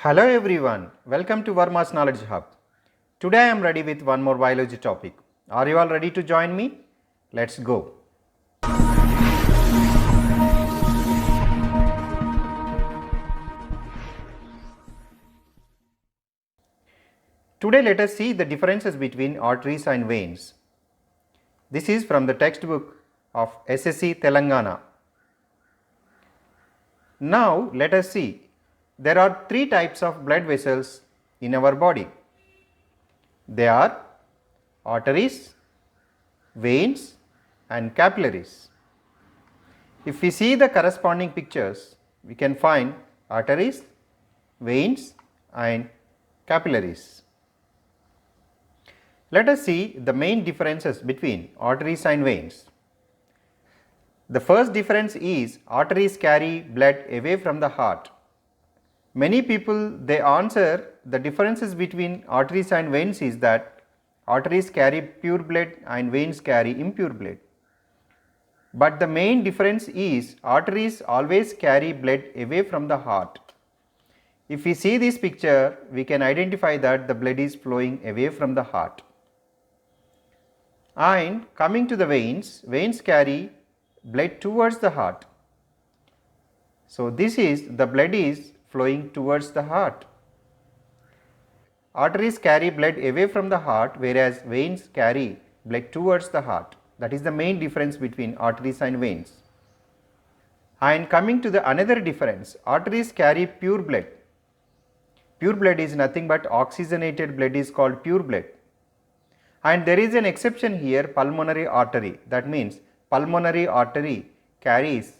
Hello everyone, welcome to Varma's Knowledge Hub. Today I am ready with one more biology topic. Are you all ready to join me? Let's go. Today let us see the differences between arteries and veins. This is from the textbook of SSC Telangana. Now let us see. There are three types of blood vessels in our body. They are arteries, veins and capillaries. If we see the corresponding pictures, we can find arteries, veins and capillaries. Let us see the main differences between arteries and veins. The first difference is arteries carry blood away from the heart. Many people they answer the differences between arteries and veins is that arteries carry pure blood and veins carry impure blood. But the main difference is arteries always carry blood away from the heart. If we see this picture, we can identify that the blood is flowing away from the heart. And coming to the veins, veins carry blood towards the heart. So this is the blood is flowing towards the heart. Arteries carry blood away from the heart, whereas veins carry blood towards the heart. That is the main difference between arteries and veins. And coming to the another difference, arteries carry pure blood. Pure blood is nothing but oxygenated blood is called pure blood. And there is an exception here, pulmonary artery. That means pulmonary artery carries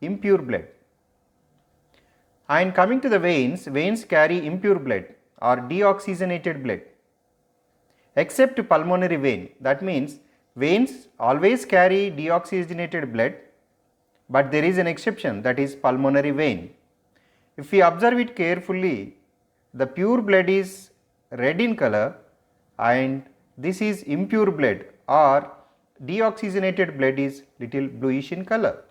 impure blood. And coming to the veins, veins carry impure blood or deoxygenated blood. Except pulmonary vein, that means veins always carry deoxygenated blood, but there is an exception, that is pulmonary vein. If we observe it carefully, the pure blood is red in color and this is impure blood or deoxygenated blood is little bluish in color.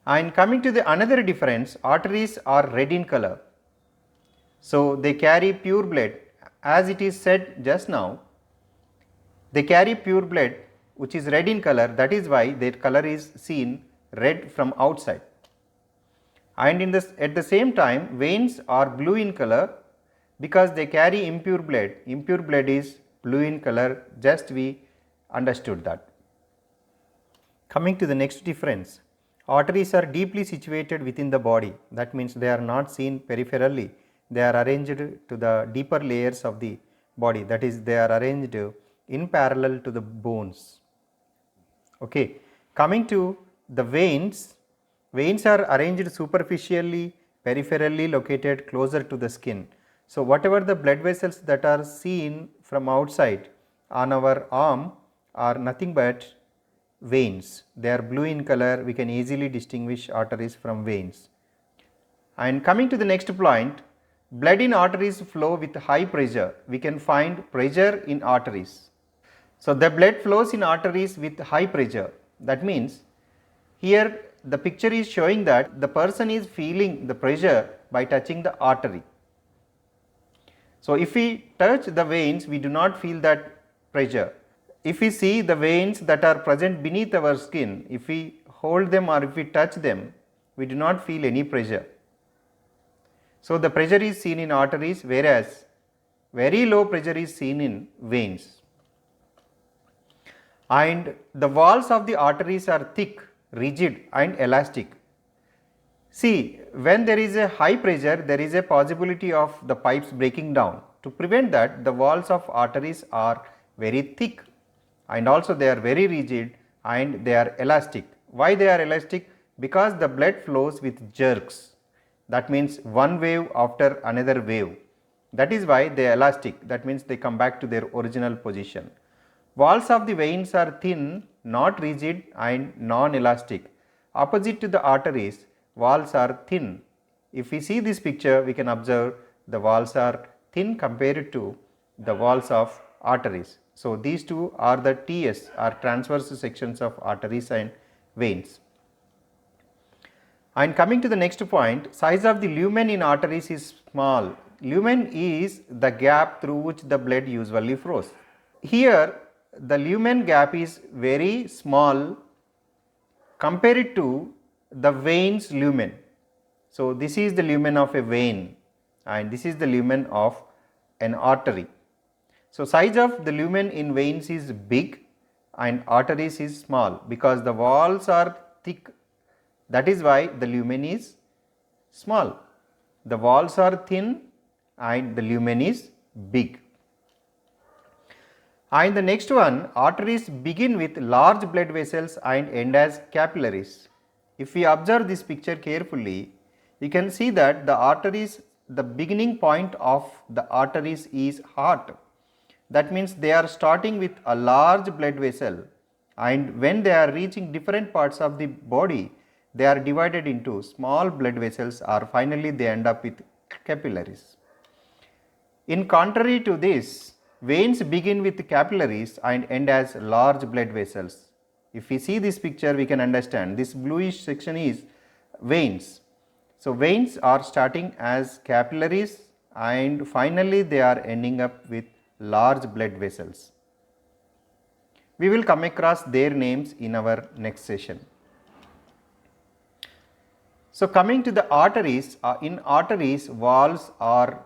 And coming to the another difference, arteries are red in color. So they carry pure blood, as it is said just now. They carry pure blood which is red in color, that is why their color is seen red from outside. And at the same time, veins are blue in color because they carry impure blood. Impure blood is blue in color, just we understood that. Coming to the next difference, arteries are deeply situated within the body. That means they are not seen peripherally. They are arranged to the deeper layers of the body. That is, they are arranged in parallel to the bones. Okay. Coming to the veins, veins are arranged superficially, peripherally located closer to the skin. So whatever the blood vessels that are seen from outside on our arm are nothing but veins. They are blue in color. We can easily distinguish arteries from veins. And coming to the next point, blood in arteries flow with high pressure. We can find pressure in arteries. So the blood flows in arteries with high pressure. That means here the picture is showing that the person is feeling the pressure by touching the artery. So if we touch the veins, we do not feel that pressure. If we see the veins that are present beneath our skin, if we hold them or if we touch them, we do not feel any pressure. So the pressure is seen in arteries, whereas very low pressure is seen in veins. And the walls of the arteries are thick, rigid and elastic. See, when there is a high pressure, there is a possibility of the pipes breaking down. To prevent that, the walls of arteries are very thick and also they are very rigid and they are elastic. Why they are elastic? Because the blood flows with jerks. That means one wave after another wave. That is why they are elastic. That means they come back to their original position. Walls of the veins are thin, not rigid and non-elastic. Opposite to the arteries, walls are thin. If we see this picture, we can observe the walls are thin compared to the walls of arteries. So these two are the TS or transverse sections of arteries and veins. And coming to the next point, size of the lumen in arteries is small. Lumen is the gap through which the blood usually flows. Here the lumen gap is very small compared to the veins lumen. So this is the lumen of a vein and this is the lumen of an artery. So size of the lumen in veins is big and arteries is small because the walls are thick. That is why the lumen is small. The walls are thin and the lumen is big. And the next one, arteries begin with large blood vessels and end as capillaries. If we observe this picture carefully, you can see that the arteries, the beginning point of the arteries is heart. That means they are starting with a large blood vessel, and when they are reaching different parts of the body, they are divided into small blood vessels, or finally they end up with capillaries. In contrary to this, veins begin with capillaries and end as large blood vessels. If we see this picture, we can understand this bluish section is veins. So veins are starting as capillaries and finally they are ending up with large blood vessels. We will come across their names in our next session. So coming to the arteries, in arteries walls are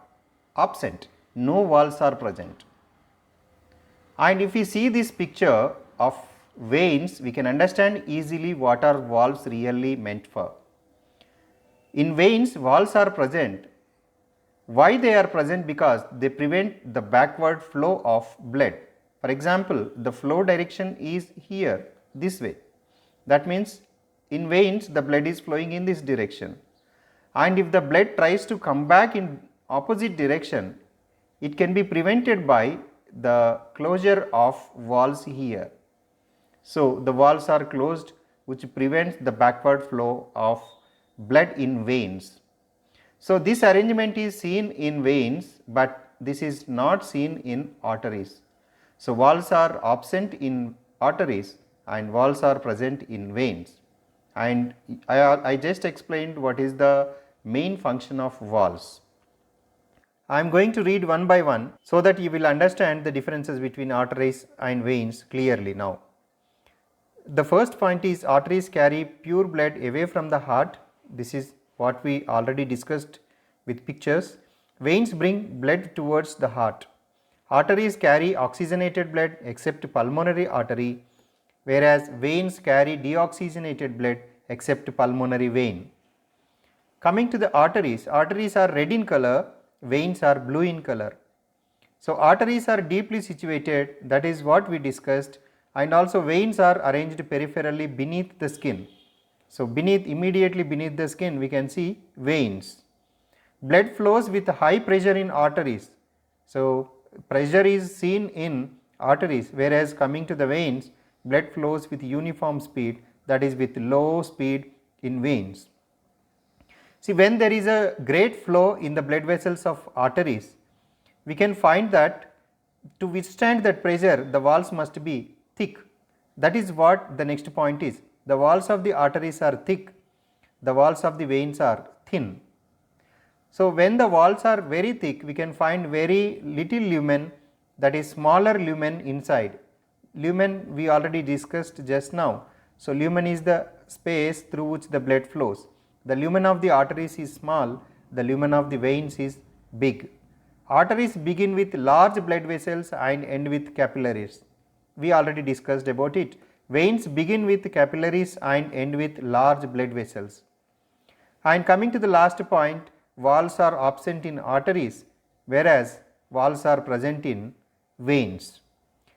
absent, no walls are present. And if we see this picture of veins, we can understand easily what are walls really meant for. In veins, walls are present. Why they are present? Because they prevent the backward flow of blood. For example, the flow direction is here, this way. That means in veins, the blood is flowing in this direction. And if the blood tries to come back in opposite direction, it can be prevented by the closure of walls here. So the walls are closed, which prevents the backward flow of blood in veins. So this arrangement is seen in veins, but this is not seen in arteries. So walls are absent in arteries and walls are present in veins. And I just explained what is the main function of walls. I am going to read one by one so that you will understand the differences between arteries and veins clearly now. The first point is arteries carry pure blood away from the heart. This is what we already discussed with pictures. Veins bring blood towards the heart. Arteries carry oxygenated blood except pulmonary artery, whereas veins carry deoxygenated blood except pulmonary vein. Coming to the arteries, arteries are red in color, veins are blue in color. So arteries are deeply situated, that is what we discussed, and also veins are arranged peripherally beneath the skin. So immediately beneath the skin we can see veins. Blood flows with high pressure in arteries. So pressure is seen in arteries, whereas coming to the veins, blood flows with uniform speed, that is with low speed in veins. See, when there is a great flow in the blood vessels of arteries, we can find that to withstand that pressure, the walls must be thick. That is what the next point is. The walls of the arteries are thick, the walls of the veins are thin. So when the walls are very thick, we can find very little lumen, that is smaller lumen inside. Lumen we already discussed just now. So lumen is the space through which the blood flows. The lumen of the arteries is small, the lumen of the veins is big. Arteries begin with large blood vessels and end with capillaries. We already discussed about it. Veins begin with capillaries and end with large blood vessels. And coming to the last point, walls are absent in arteries, whereas walls are present in veins.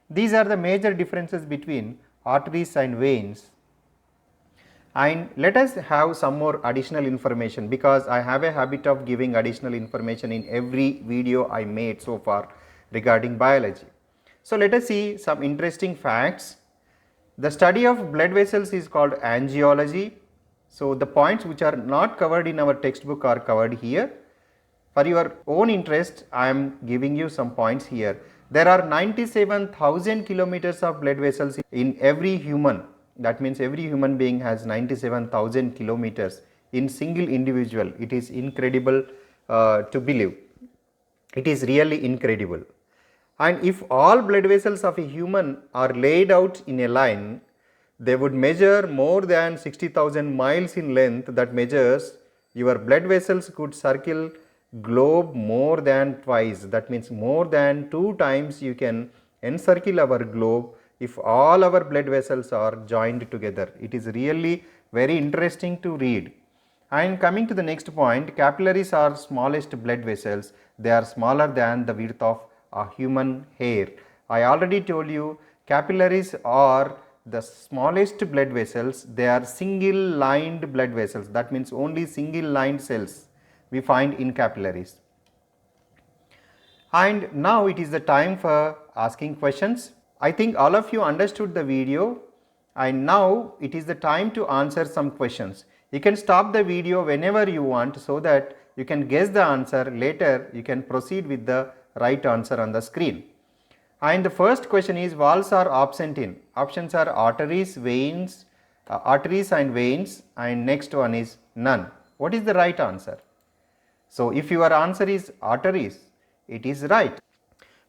These are the major differences between arteries and veins. And let us have some more additional information, because I have a habit of giving additional information in every video I made so far regarding biology. So let us see some interesting facts. The study of blood vessels is called angiology. So the points which are not covered in our textbook are covered here. For your own interest, I am giving you some points here. There are 97,000 kilometers of blood vessels in every human. That means every human being has 97,000 kilometers in single individual. It is incredible to believe. It is really incredible. And if all blood vessels of a human are laid out in a line, they would measure more than 60,000 miles in length. That measures your blood vessels could circle globe more than twice. That means more than 2 times you can encircle our globe if all our blood vessels are joined together. It is really very interesting to read. And coming to the next point, capillaries are smallest blood vessels. They are smaller than the width of a human hair. I already told you capillaries are the smallest blood vessels. They are single lined blood vessels. That means only single lined cells we find in capillaries. And now it is the time for asking questions. I think all of you understood the video, and now it is the time to answer some questions. You can stop the video whenever you want so that you can guess the answer. Later you can proceed with the right answer on the screen. And the first question is, valves are absent in. Options are arteries, veins, arteries and veins, and next one is none. What is the right answer? So if your answer is arteries, it is right.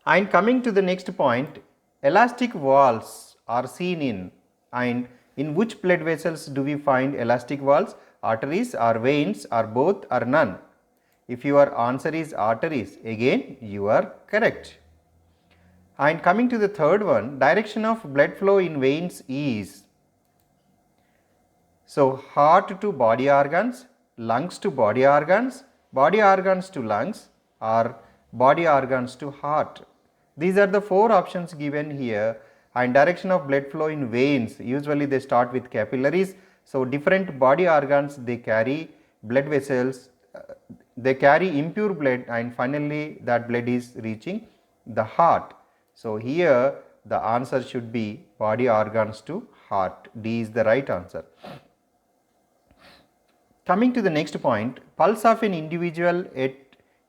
And coming to the next point, elastic valves are seen in, and in which blood vessels do we find elastic valves? Arteries or veins or both or none? If your answer is arteries, again you are correct. And coming to the third one, direction of blood flow in veins is, so heart to body organs, lungs to body organs to lungs, or body organs to heart. These are the 4 options given here. And direction of blood flow in veins, usually they start with capillaries. So different body organs, they carry blood vessels, they carry impure blood, and finally that blood is reaching the heart. So here the answer should be body organs to heart. D is the right answer. Coming to the next point, pulse of an individual at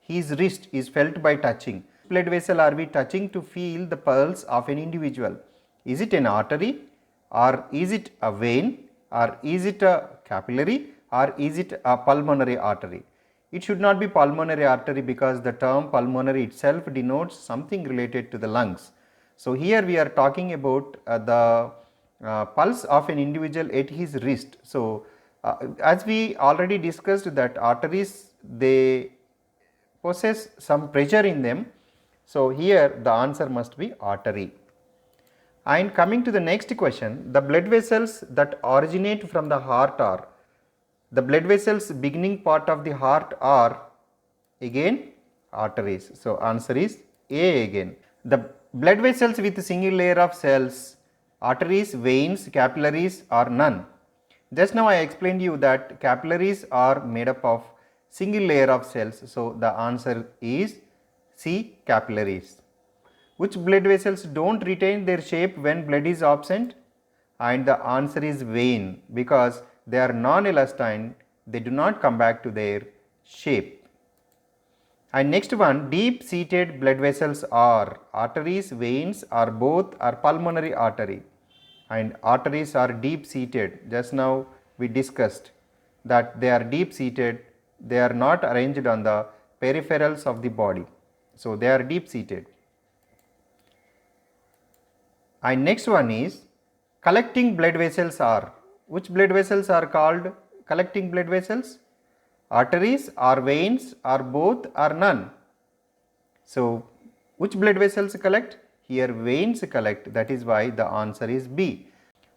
his wrist is felt by touching. Blood vessel are we touching to feel the pulse of an individual? Is it an artery, or is it a vein, or is it a capillary, or is it a pulmonary artery? It should not be pulmonary artery because the term pulmonary itself denotes something related to the lungs. So here we are talking about the pulse of an individual at his wrist. So as we already discussed that arteries, they possess some pressure in them. So here the answer must be artery. And coming to the next question, the blood vessels that originate from the heart are, the blood vessels beginning part of the heart are again arteries. So answer is A again. The blood vessels with a single layer of cells, arteries, veins, capillaries are none. Just now I explained you that capillaries are made up of single layer of cells. So the answer is C, capillaries. Which blood vessels don't retain their shape when blood is absent? And the answer is vein, because they are non-elastic, they do not come back to their shape. And next one, deep seated blood vessels are arteries, veins, or both, or pulmonary artery. And arteries are deep seated. Just now we discussed that they are deep seated, they are not arranged on the peripherals of the body. So they are deep seated. And next one is collecting blood vessels are, which blood vessels are called collecting blood vessels? Arteries or veins or both or none? So which blood vessels collect? Here veins collect, that is why the answer is B.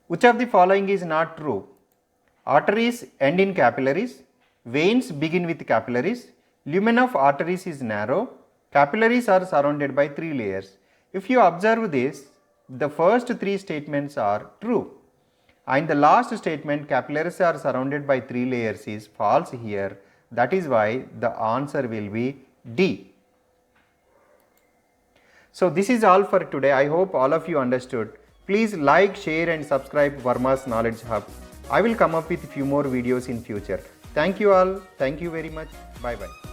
Which of the following is not true? Arteries end in capillaries, veins begin with capillaries, lumen of arteries is narrow, capillaries are surrounded by 3 layers. If you observe this, the first 3 statements are true, and the last statement, capillaries are surrounded by 3 layers, is false here. That is why the answer will be D. So this is all for today. I hope all of you understood. Please like, share and subscribe Varma's Knowledge Hub. I will come up with few more videos in future. Thank you all. Thank you very much. Bye bye.